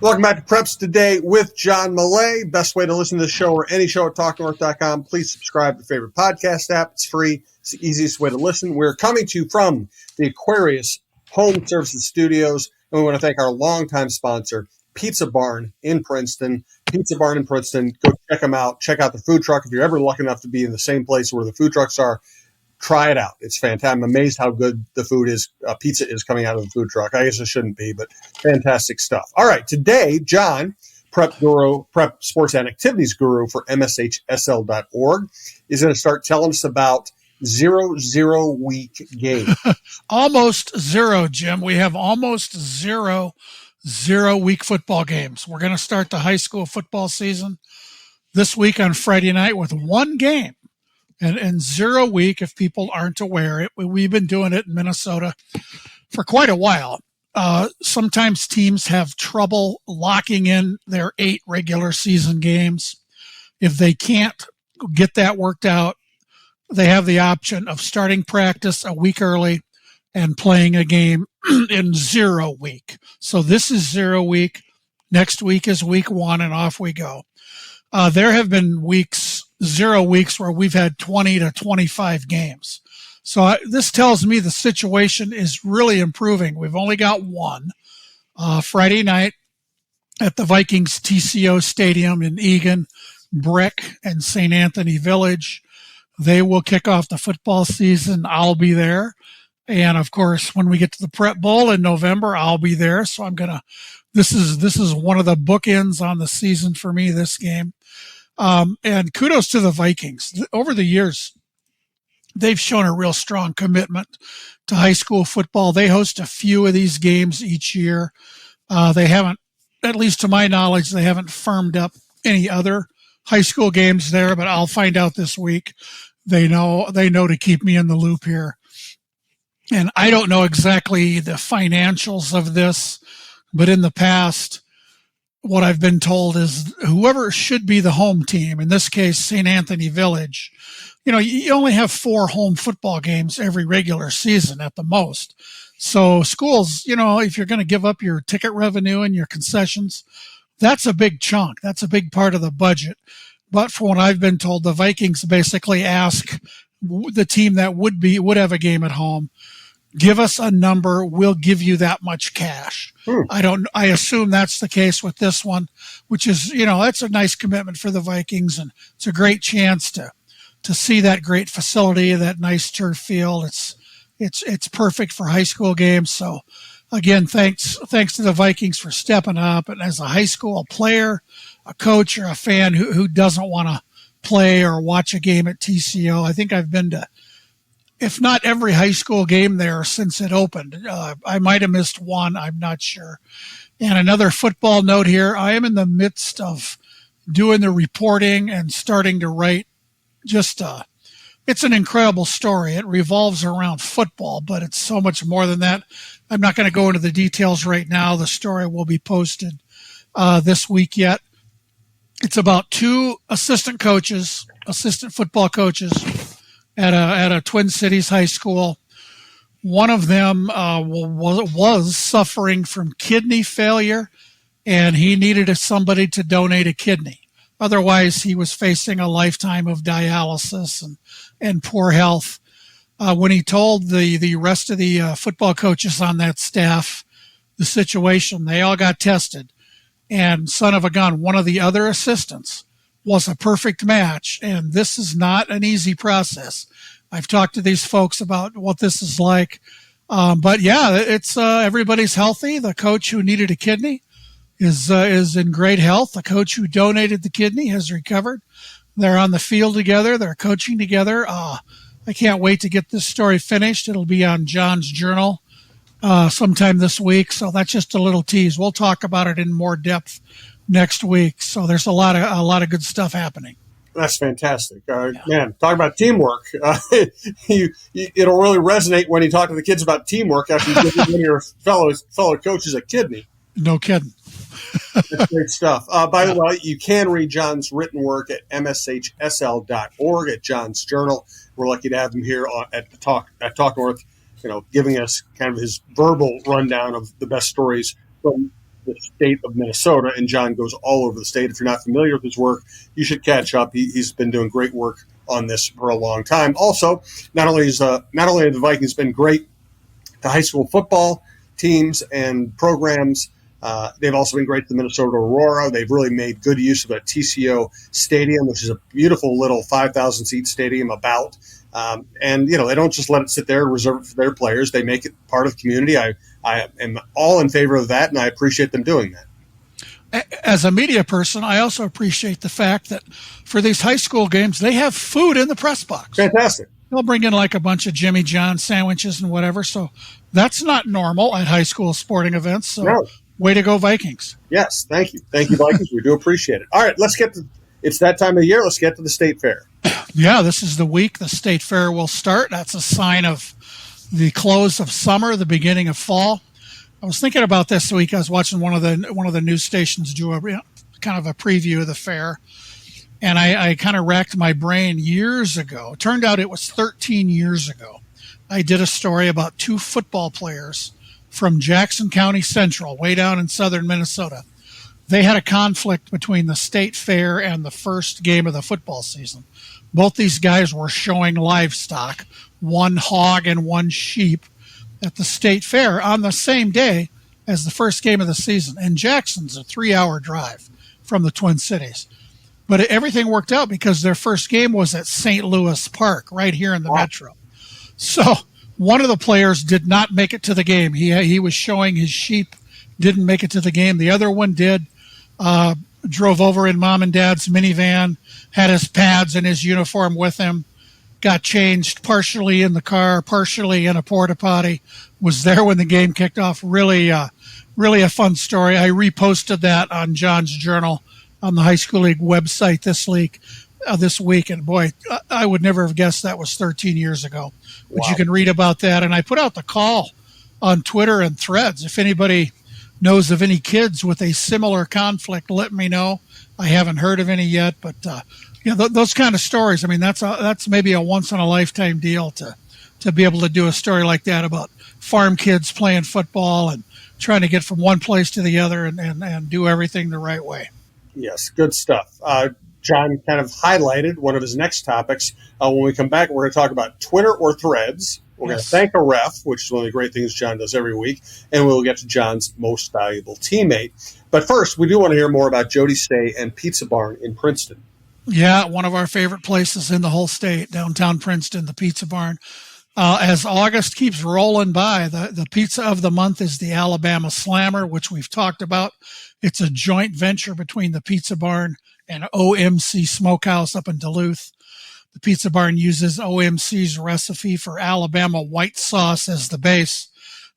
Welcome back to Preps Today with John Millea. Best way to listen to the show or any show at TalkNorth.com. Please subscribe to your favorite podcast app. It's free. It's the easiest way to listen. We're coming to you from the Aquarius Home Services Studios, and we want to thank our longtime sponsor, Pizza Barn in Princeton. Pizza Barn in Princeton. Go check them out. Check out the food truck. If you're ever lucky enough to be in the same place where the food trucks are, try it out. It's fantastic. I'm amazed how good the food is. Pizza is coming out of the food truck. I guess it shouldn't be, but fantastic stuff. All right. Today, John, prep sports and activities guru for MSHSL.org, is going to start telling us about 0 week games. Almost zero, Jim. We have almost zero week football games. We're going to start the high school football season this week on Friday night with one game. And 0 week, if people aren't aware, we've been doing it in Minnesota for quite a while. Sometimes teams have trouble locking in their 8 regular season games. If they can't get that worked out, they have the option of starting practice a week early and playing a game in 0 week. So this is 0 week. Next week is week 1, and off we go. There have been 0 weeks where we've had 20 to 25 games. So this tells me the situation is really improving. We've only got one Friday night at the Vikings TCO Stadium in Eagan, Brick, and St. Anthony Village. They will kick off the football season. I'll be there. And of course, when we get to the Prep Bowl in November, I'll be there. So this is one of the bookends on the season for me, this game. And kudos to the Vikings. Over the years, they've shown a real strong commitment to high school football. They host a few of these games each year. They haven't, at least to my knowledge, they haven't firmed up any other high school games there, but I'll find out this week. They know to keep me in the loop here. And I don't know exactly the financials of this, but in the past, what I've been told is whoever should be the home team, in this case, St. Anthony Village, you only have 4 home football games every regular season at the most. So schools, if you're going to give up your ticket revenue and your concessions, that's a big chunk. That's a big part of the budget. But from what I've been told, the Vikings basically ask the team that would have a game at home, give us a number, we'll give you that much cash. I assume that's the case with this one, which is, that's a nice commitment for the Vikings, and it's a great chance to see that great facility, that nice turf field. It's perfect for high school games. So again, thanks to the Vikings for stepping up. And as a high school player, a coach, or a fan who doesn't want to play or watch a game at TCO, I think I've been to, if not every high school game there since it opened. I might have missed one. I'm not sure. And another football note here, I am in the midst of doing the reporting and starting to write it's an incredible story. It revolves around football, but it's so much more than that. I'm not going to go into the details right now. The story will be posted this week yet. It's about 2 assistant football coaches at a Twin Cities high school. One of them was suffering from kidney failure, and he needed somebody to donate a kidney. Otherwise, he was facing a lifetime of dialysis and poor health. When he told the rest of the football coaches on that staff the situation, they all got tested. And son of a gun, one of the other assistants was a perfect match. And this is not an easy process. I've talked to these folks about what this is like. But yeah, it's everybody's healthy. The coach who needed a kidney is in great health. The coach who donated the kidney has recovered. They're on the field together. They're coaching together. I can't wait to get this story finished. It'll be on John's Journal sometime this week. So that's just a little tease. We'll talk about it in more depth next week. So there's a lot of good stuff happening. That's fantastic. Man, talk about teamwork. It'll really resonate when you talk to the kids about teamwork after you give one of your fellow coaches a kidney. No kidding. That's great stuff. By the way, you can read John's written work at MSHSL.org at John's Journal. We're lucky to have him here at Talk North, giving us kind of his verbal rundown of the best stories from the state of Minnesota, and John goes all over the state. If you're not familiar with his work, you should catch up. He's been doing great work on this for a long time. Also, not only have the Vikings been great to high school football teams and programs, they've also been great to the Minnesota Aurora. They've really made good use of a TCO stadium, which is a beautiful little 5,000-seat stadium about. And, they don't just let it sit there and reserve it for their players. They make it part of the community. I am all in favor of that, and I appreciate them doing that. As a media person, I also appreciate the fact that for these high school games, they have food in the press box. Fantastic. They'll bring in like a bunch of Jimmy John sandwiches and whatever. So that's not normal at high school sporting events. So no. Way to go, Vikings. Yes, thank you. Thank you, Vikings. We do appreciate it. All right, it's that time of year. Let's get to the state fair. Yeah, this is the week the state fair will start. That's a sign of the close of summer, the beginning of fall. I was thinking about this week. I was watching one of the news stations do kind of a preview of the fair, and I kind of racked my brain years ago. It turned out it was 13 years ago. I did a story about two football players from Jackson County Central, way down in southern Minnesota. They had a conflict between the state fair and the first game of the football season. Both these guys were showing livestock, one hog and one sheep, at the state fair on the same day as the first game of the season. And Jackson's a 3-hour drive from the Twin Cities. But everything worked out because their first game was at St. Louis Park, right here in the metro. So one of the players did not make it to the game. He was showing his sheep, didn't make it to the game. The other one did. Drove over in mom and dad's minivan, had his pads and his uniform with him, got changed partially in the car, partially in a porta potty, was there when the game kicked off. Really a fun story. I reposted that on John's Journal on the High School League website this week. And boy, I would never have guessed that was 13 years ago. But wow. You can read about that. And I put out the call on Twitter and Threads. If anybody knows of any kids with a similar conflict, let me know. I haven't heard of any yet, but those kind of stories. I mean, that's maybe a once in a lifetime deal to be able to do a story like that about farm kids playing football and trying to get from one place to the other and do everything the right way. Yes, good stuff. John kind of highlighted one of his next topics. When we come back, we're going to talk about Twitter or Threads. We're going to thank a ref, which is one of the great things John does every week, and we'll get to John's most valuable teammate. But first, we do want to hear more about Jody Stay and Pizza Barn in Princeton. Yeah, one of our favorite places in the whole state, downtown Princeton, the Pizza Barn. As August keeps rolling by, the pizza of the month is the Alabama Slammer, which we've talked about. It's a joint venture between the Pizza Barn and OMC Smokehouse up in Duluth. The Pizza Barn uses OMC's recipe for Alabama white sauce as the base.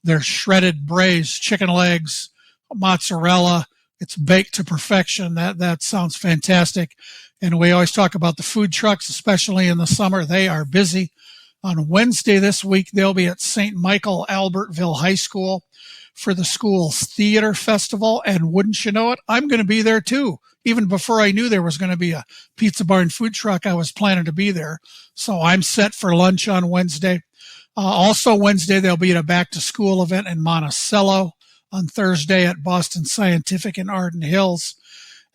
There's shredded braised chicken legs, mozzarella. It's baked to perfection. That sounds fantastic. And we always talk about the food trucks, especially in the summer. They are busy. On Wednesday this week, they'll be at St. Michael Albertville High School for the school's theater festival. And wouldn't you know it, I'm going to be there too. Even before I knew there was going to be a Pizza Barn food truck, I was planning to be there. So I'm set for lunch on Wednesday. Also Wednesday, they'll be at a back-to-school event in Monticello. On Thursday at Boston Scientific in Arden Hills.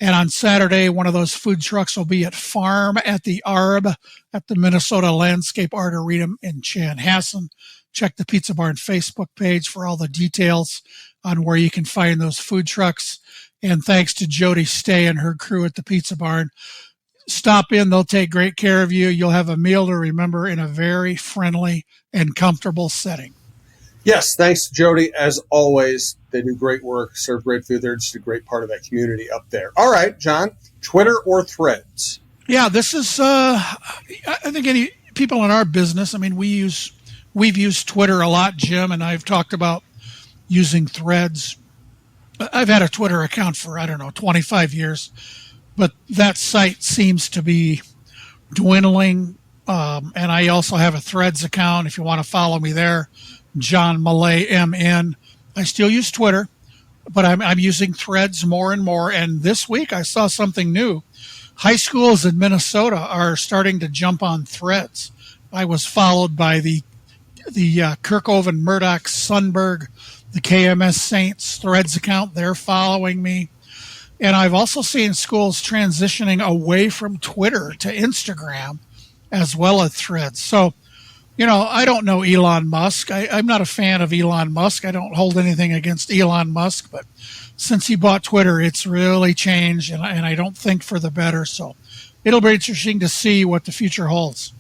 And on Saturday, one of those food trucks will be at Farm at the Arb at the Minnesota Landscape Arboretum in Chanhassen. Check the Pizza Barn Facebook page for all the details on where you can find those food trucks. And thanks to Jody Stay and her crew at the Pizza Barn. Stop in. They'll take great care of you. You'll have a meal to remember in a very friendly and comfortable setting. Yes, thanks, Jody. As always, they do great work, serve great food. They're just a great part of that community up there. All right, John, Twitter or Threads? Yeah, this is, I think any people in our business, I mean, we've used Twitter a lot, Jim, and I've talked about using Threads. I've had a Twitter account for, 25 years, but that site seems to be dwindling. And I also have a Threads account if you want to follow me there. John Millea, MN. I still use Twitter, but I'm using Threads more and more. And this week I saw something new. High schools in Minnesota are starting to jump on Threads. I was followed by the Kirkhoven, Murdoch, Sunberg, the KMS Saints Threads account. They're following me. And I've also seen schools transitioning away from Twitter to Instagram as well as Threads. So, I don't know Elon Musk. I'm not a fan of Elon Musk. I don't hold anything against Elon Musk, but since he bought Twitter, it's really changed, and I don't think for the better. So it'll be interesting to see what the future holds.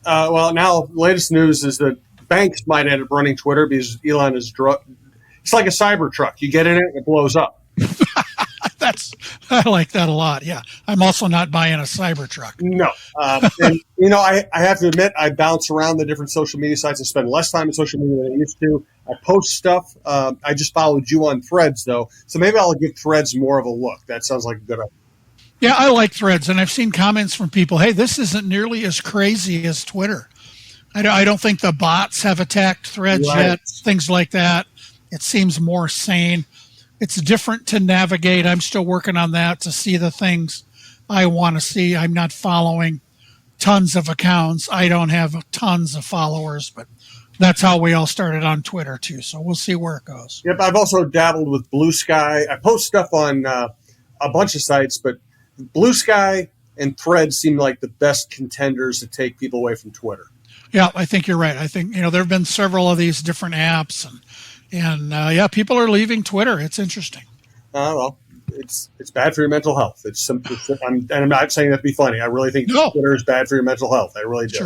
Well, now latest news is that banks might end up running Twitter because Elon is it's like a Cybertruck. You get in it, it blows up. I like that a lot. Yeah, I'm also not buying a Cybertruck. No, and I have to admit I bounce around the different social media sites and spend less time in social media than I used to. I post stuff. I just followed you on Threads though, so maybe I'll give Threads more of a look. That sounds like a good idea. Yeah, I like Threads, and I've seen comments from people. Hey, this isn't nearly as crazy as Twitter. I don't think the bots have attacked Threads yet. Things like that. It seems more sane. It's different to navigate. I'm still working on that to see the things I want to see. I'm not following tons of accounts. I don't have tons of followers, but that's how we all started on Twitter too. So we'll see where it goes. Yep, I've also dabbled with Blue Sky. I post stuff on a bunch of sites, but Blue Sky and Threads seem like the best contenders to take people away from Twitter. Yeah, I think you're right. I think there have been several of these different apps, and people are leaving Twitter. It's interesting. Well, it's bad for your mental health. It's simple, and I'm not saying that to be funny. I really think Twitter is bad for your mental health. I really do.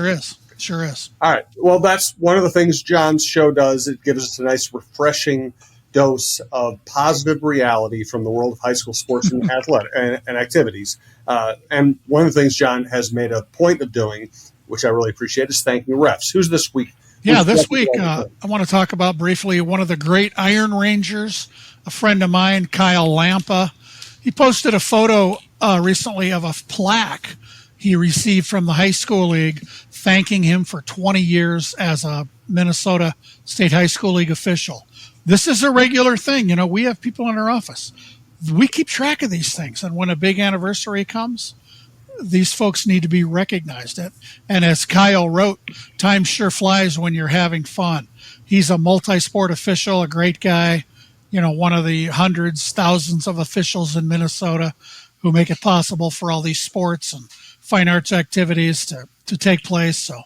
Sure is. All right. Well, that's one of the things John's show does. It gives us a nice, refreshing dose of positive reality from the world of high school sports and athletic and activities. And one of the things John has made a point of doing, which I really appreciate, is thanking refs. Who's this week? Yeah, this week I want to talk about briefly one of the great Iron Rangers, a friend of mine, Kyle Lampa. He posted a photo recently of a plaque he received from the high school league thanking him for 20 years as a Minnesota State High School League official. This is a regular thing. We have people in our office. We keep track of these things, and when a big anniversary comes, these folks need to be recognized. And as Kyle wrote, time sure flies when you're having fun. He's a multi-sport official, a great guy, one of the hundreds, thousands of officials in Minnesota who make it possible for all these sports and fine arts activities to take place. So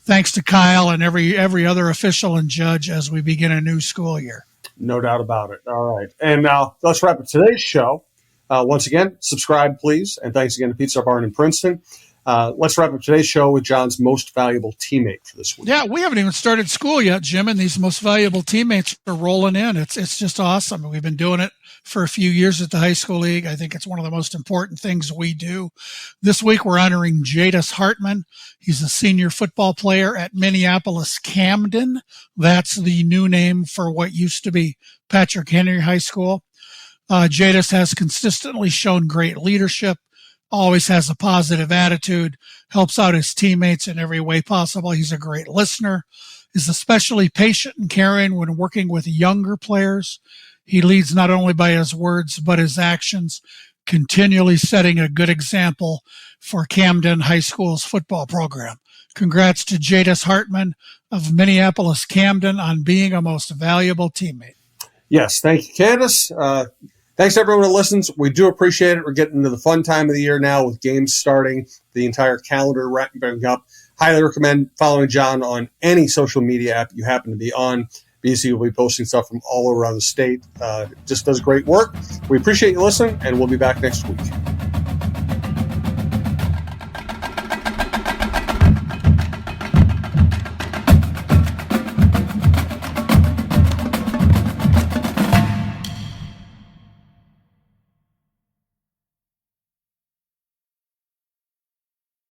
thanks to Kyle and every other official and judge as we begin a new school year. No doubt about it. All right. And now let's wrap up today's show. Once again, subscribe, please. And thanks again to Pizza Barn in Princeton. Let's wrap up today's show with John's most valuable teammate for this week. Yeah, we haven't even started school yet, Jim, and these most valuable teammates are rolling in. It's just awesome. We've been doing it for a few years at the high school league. I think it's one of the most important things we do. This week, we're honoring Jadis Hartman. He's a senior football player at Minneapolis Camden. That's the new name for what used to be Patrick Henry High School. Jadis has consistently shown great leadership, always has a positive attitude, helps out his teammates in every way possible. He's a great listener, is especially patient and caring when working with younger players. He leads not only by his words, but his actions, continually setting a good example for Camden High School's football program. Congrats to Jadis Hartman of Minneapolis Camden on being a most valuable teammate. Yes, thank you, Candace. Thanks to everyone who listens. We do appreciate it. We're getting into the fun time of the year now with games starting, the entire calendar wrapping up. Highly recommend following John on any social media app you happen to be on, because he will be posting stuff from all around the state. Just does great work. We appreciate you listening, and we'll be back next week.